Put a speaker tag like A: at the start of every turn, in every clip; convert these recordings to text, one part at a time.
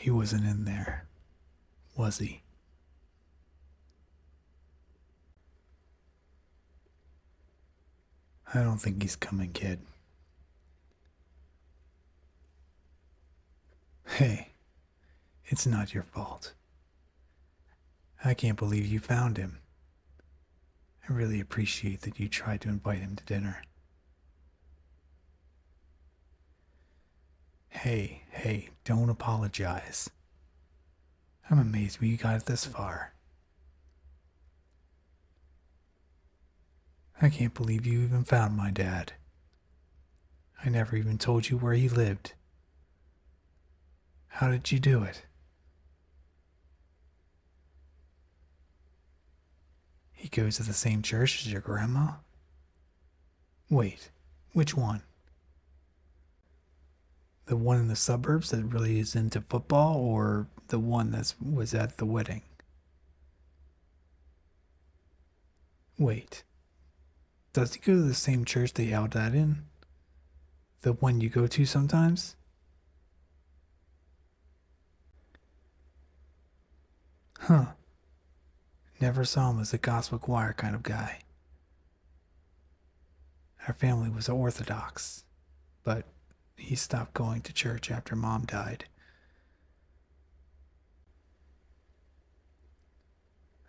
A: He wasn't in there, was he? I don't think he's coming, kid. Hey, it's not your fault. I can't believe you found him. I really appreciate that you tried to invite him to dinner. Hey, don't apologize. I'm amazed we got it this far. I can't believe you even found my dad. I never even told you where he lived. How did you do it? He goes to the same church as your grandma? Wait, which one? The one in the suburbs that really is into football, or the one that was at the wedding? Wait, does he go to the same church they held that in? The one you go to sometimes? Huh. Never saw him as a gospel choir kind of guy. Our family was Orthodox, but he stopped going to church after Mom died.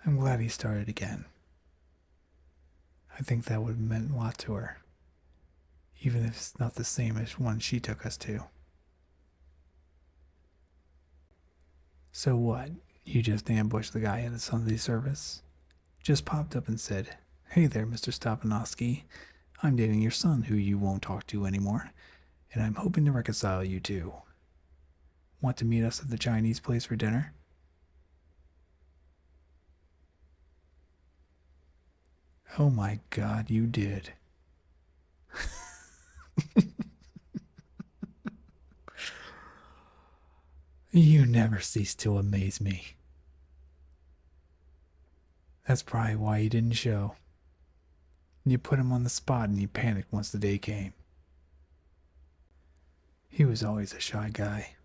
A: I'm glad he started again. I think that would have meant a lot to her, even if it's not the same as one she took us to. So what? You just ambushed the guy at the Sunday service? Just popped up and said, "Hey there, Mr. Stepanovsky. I'm dating your son who you won't talk to anymore, and I'm hoping to reconcile you two. Want to meet us at the Chinese place for dinner?" Oh my god, you did. You never cease to amaze me. That's probably why he didn't show. You put him on the spot and he panicked once the day came. He was always a shy guy.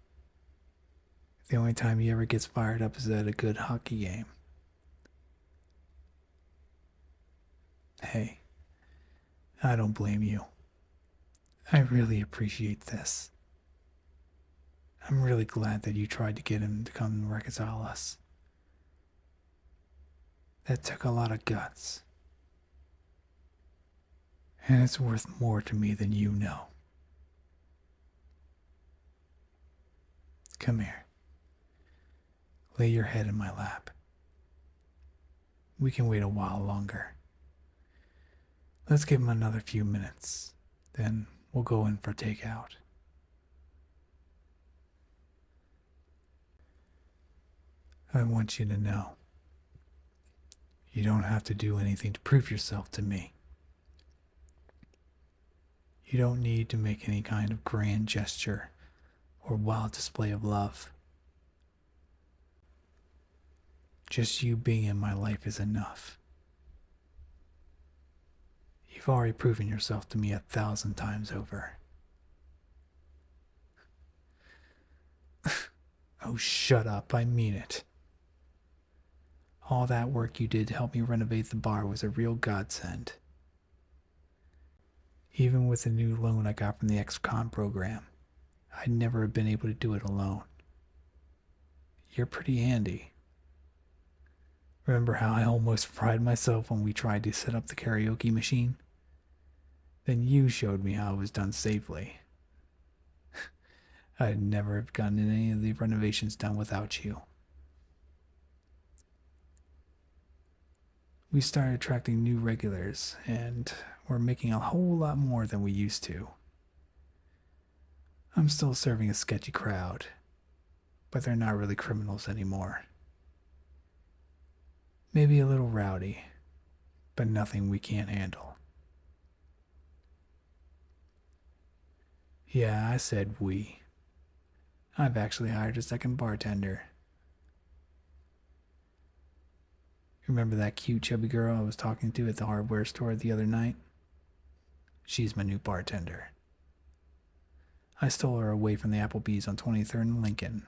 A: The only time he ever gets fired up is at a good hockey game. Hey, I don't blame you. I really appreciate this. I'm really glad that you tried to get him to come and reconcile us. That took a lot of guts. And it's worth more to me than you know. Come here. Lay your head in my lap. We can wait a while longer. Let's give him another few minutes. Then we'll go in for takeout. I want you to know. You don't have to do anything to prove yourself to me. You don't need to make any kind of grand gesture or wild display of love. Just you being in my life is enough. You've already proven yourself to me 1,000 times over. Oh, shut up. I mean it. All that work you did to help me renovate the bar was a real godsend. Even with the new loan I got from the ex-con program, I'd never have been able to do it alone. You're pretty handy. Remember how I almost fried myself when we tried to set up the karaoke machine? Then you showed me how it was done safely. I'd never have gotten any of the renovations done without you. We started attracting new regulars, and we're making a whole lot more than we used to. I'm still serving a sketchy crowd, but they're not really criminals anymore. Maybe a little rowdy, but nothing we can't handle. Yeah, I said we. I've actually hired a second bartender. Remember that cute chubby girl I was talking to at the hardware store the other night? She's my new bartender. I stole her away from the Applebee's on 23rd and Lincoln.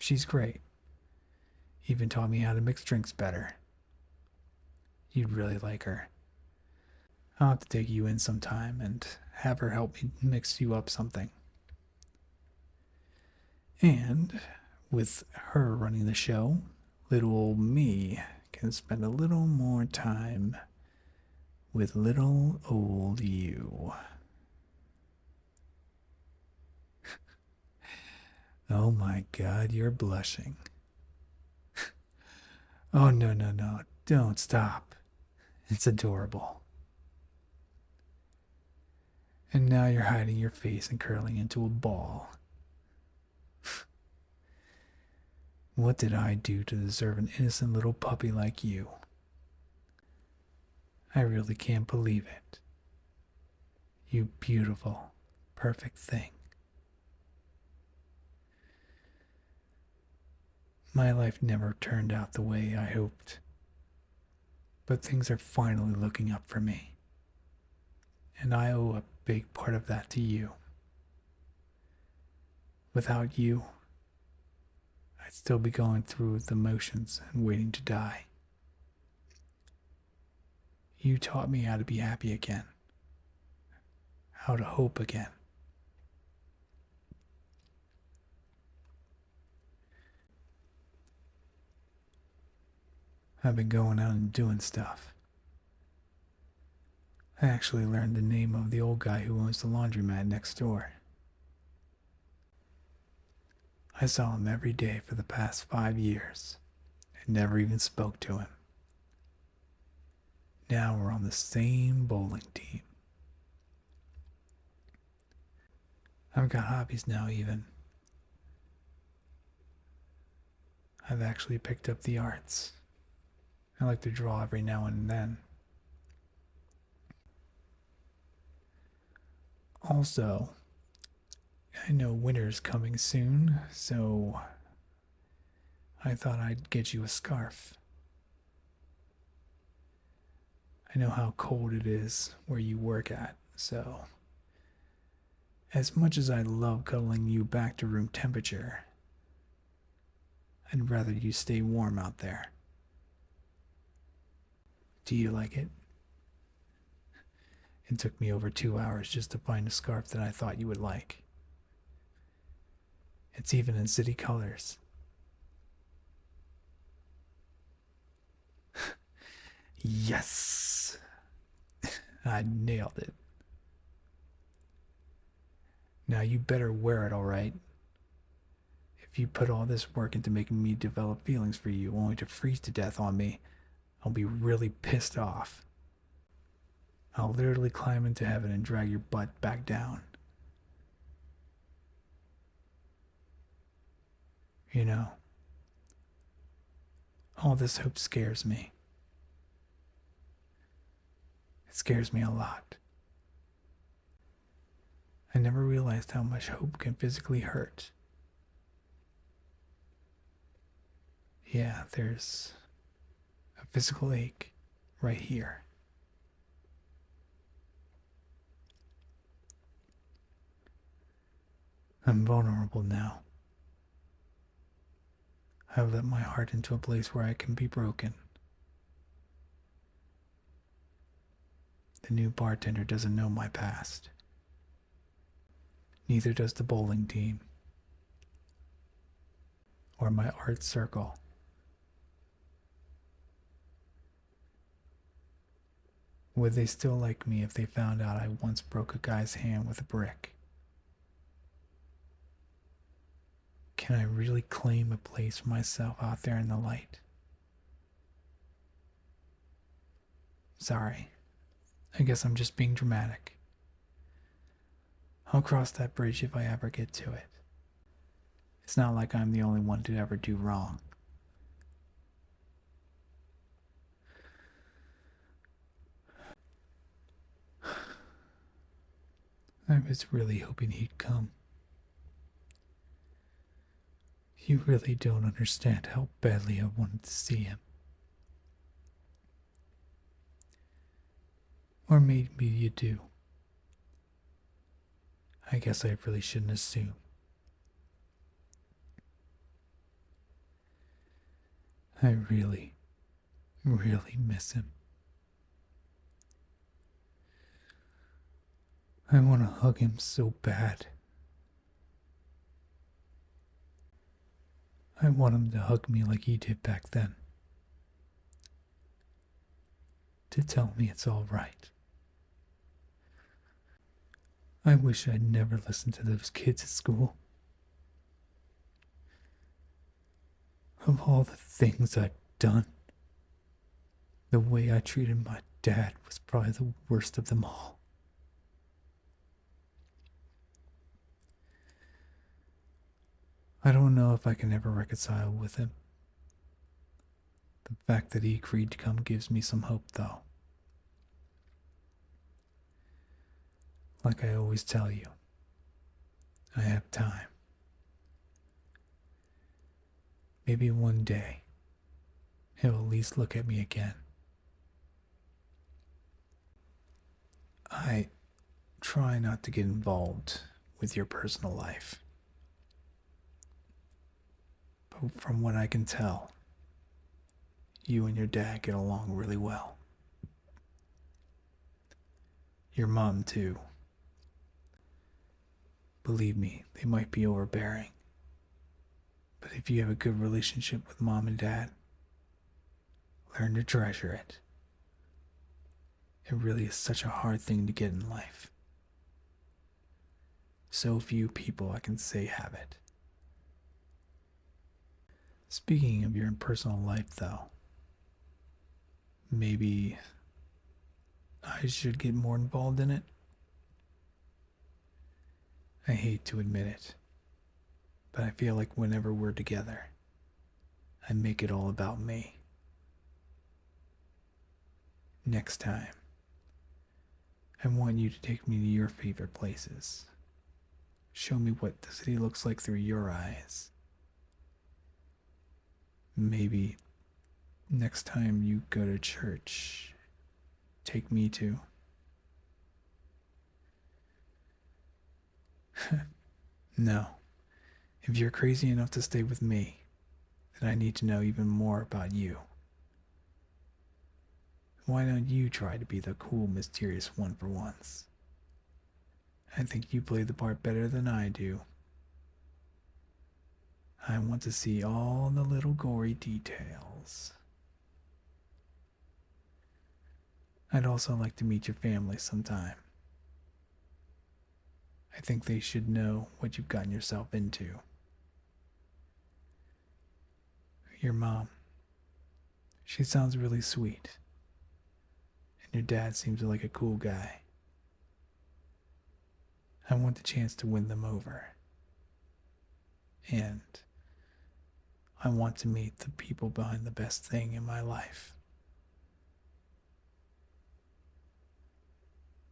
A: She's great. Even taught me how to mix drinks better. You'd really like her. I'll have to take you in sometime and have her help me mix you up something. And with her running the show, little old me can spend a little more time with little old you. Oh my God, you're blushing. Oh, no, no, no. Don't stop. It's adorable. And now you're hiding your face and curling into a ball. What did I do to deserve an innocent little puppy like you? I really can't believe it. You beautiful, perfect thing. My life never turned out the way I hoped. But things are finally looking up for me. And I owe a big part of that to you. Without you, I'd still be going through the motions and waiting to die. You taught me how to be happy again, how to hope again. I've been going out and doing stuff. I actually learned the name of the old guy who owns the laundromat next door. I saw him every day for the past 5 years and never even spoke to him. Now we're on the same bowling team. I've got hobbies now, even. I've actually picked up the arts. I like to draw every now and then. Also, I know winter's coming soon, so I thought I'd get you a scarf. I know how cold it is where you work at, so as much as I love cuddling you back to room temperature, I'd rather you stay warm out there. Do you like it? It took me over 2 hours just to find a scarf that I thought you would like. It's even in city colors. Yes! I nailed it. Now you better wear it, alright? If you put all this work into making me develop feelings for you only to freeze to death on me, I'll be really pissed off. I'll literally climb into heaven and drag your butt back down. You know, all this hope scares me. It scares me a lot. I never realized how much hope can physically hurt. Yeah, there's a physical ache right here. I'm vulnerable now. I've let my heart into a place where I can be broken. The new bartender doesn't know my past. Neither does the bowling team. Or my art circle. Would they still like me if they found out I once broke a guy's hand with a brick? Can I really claim a place for myself out there in the light? Sorry. I guess I'm just being dramatic. I'll cross that bridge if I ever get to it. It's not like I'm the only one to ever do wrong. I was really hoping he'd come. You really don't understand how badly I wanted to see him. Or maybe you do. I guess I really shouldn't assume. I really, really miss him. I want to hug him so bad. I want him to hug me like he did back then. To tell me it's all right. I wish I'd never listened to those kids at school. Of all the things I've done, the way I treated my dad was probably the worst of them all. I don't know if I can ever reconcile with him. The fact that he agreed to come gives me some hope, though. Like I always tell you, I have time. Maybe one day, he'll at least look at me again. I try not to get involved with your personal life. But from what I can tell, you and your dad get along really well. Your mom, too. Believe me, they might be overbearing. But if you have a good relationship with mom and dad, learn to treasure it. It really is such a hard thing to get in life. So few people I can say have it. Speaking of your personal life, though, maybe I should get more involved in it. I hate to admit it, but I feel like whenever we're together, I make it all about me. Next time, I want you to take me to your favorite places. Show me what the city looks like through your eyes. Maybe next time you go to church, take me to. No. If you're crazy enough to stay with me, then I need to know even more about you. Why don't you try to be the cool, mysterious one for once? I think you play the part better than I do. I want to see all the little gory details. I'd also like to meet your family sometime. I think they should know what you've gotten yourself into. Your mom, she sounds really sweet. And your dad seems like a cool guy. I want the chance to win them over. And I want to meet the people behind the best thing in my life.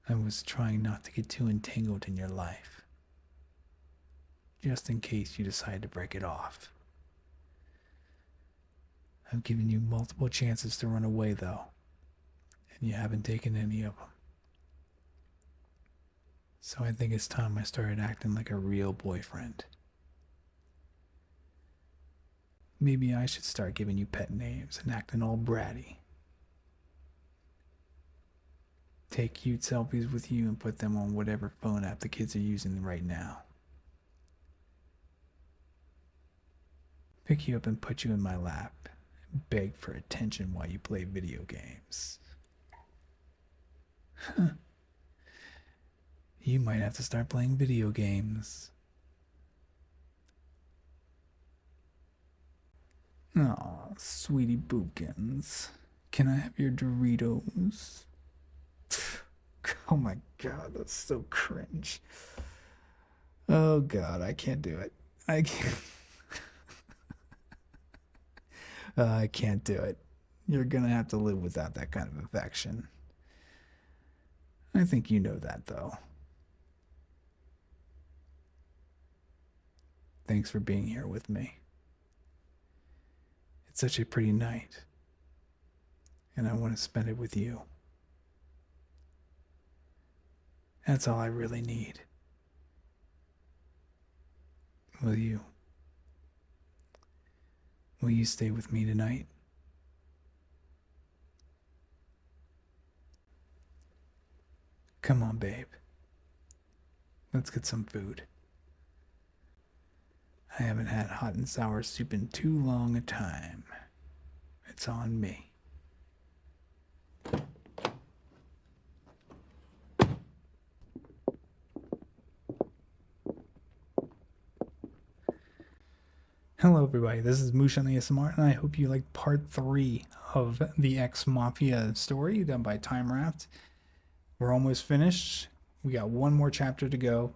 A: I was trying not to get too entangled in your life, just in case you decide to break it off. I've given you multiple chances to run away, though, and you haven't taken any of them. So I think it's time I started acting like a real boyfriend. Maybe I should start giving you pet names and acting all bratty. Take cute selfies with you and put them on whatever phone app the kids are using right now. Pick you up and put you in my lap and beg for attention while you play video games. You might have to start playing video games. Aw, sweetie bookins. Can I have your Doritos? Oh my god, that's so cringe. Oh god, I can't do it. I can't. I can't do it. You're gonna have to live without that kind of affection. I think you know that, though. Thanks for being here with me. It's such a pretty night, and I want to spend it with you. That's all I really need. Will you? Will you stay with me tonight? Come on, babe. Let's get some food. I haven't had hot and sour soup in too long a time. It's on me. Hello, everybody. This is Moosh on the ASMR, and I hope you liked part 3 of the Ex-Mafia story done by TimeRaft. We're almost finished. We got one more chapter to go.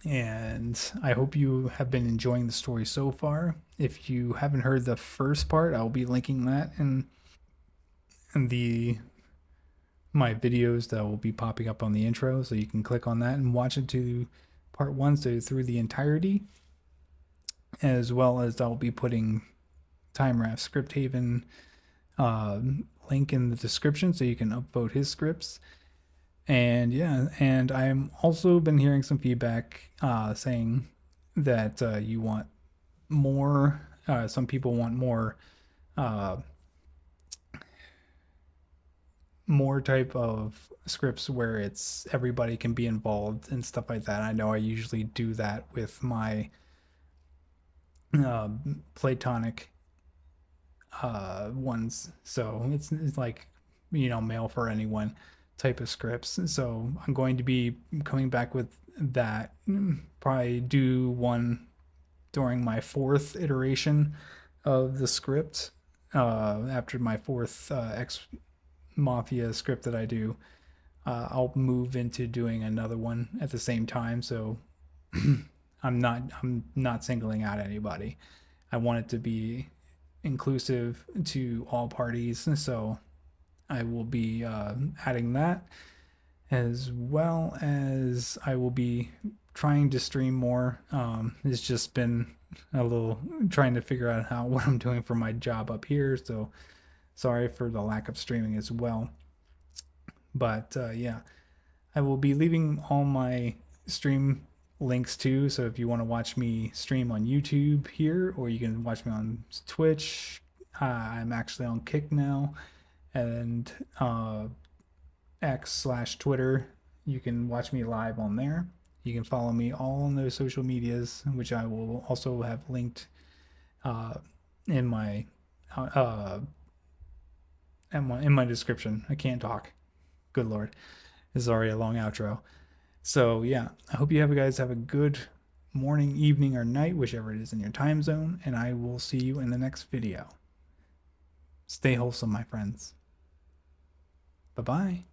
A: And I hope you have been enjoying the story so far. If you haven't heard the first part, I'll be linking that in my videos that will be popping up on the intro, so you can click on that and watch it to part 1, so through the entirety, as well as I'll be putting TimeRaft Script Haven link in the description so you can upvote his scripts. And yeah, and I'm also been hearing some feedback saying that you want more, some people want more type of scripts where it's everybody can be involved and stuff like that. I know I usually do that with my platonic ones, so it's like, you know, mail for anyone type of scripts. So I'm going to be coming back with that, probably do one during my 4th iteration of the script, after my 4th Ex-Mafia script that I do. I'll move into doing another one at the same time, so I'm not singling out anybody. I want it to be inclusive to all parties, so I will be adding that, as well as I will be trying to stream more. It's just been a little trying to figure out what I'm doing for my job up here, so sorry for the lack of streaming as well. But yeah, I will be leaving all my stream links too, so if you want to watch me stream on YouTube here, or you can watch me on Twitch. I'm actually on Kick now, and X/Twitter. You can watch me live on there. You can follow me all on those social medias, which I will also have linked in my in my description. I can't talk. Good Lord, this is already a long outro. So yeah, I hope you guys have a good morning, evening, or night, whichever it is in your time zone, and I will see you in the next video. Stay wholesome, my friends. Bye-bye.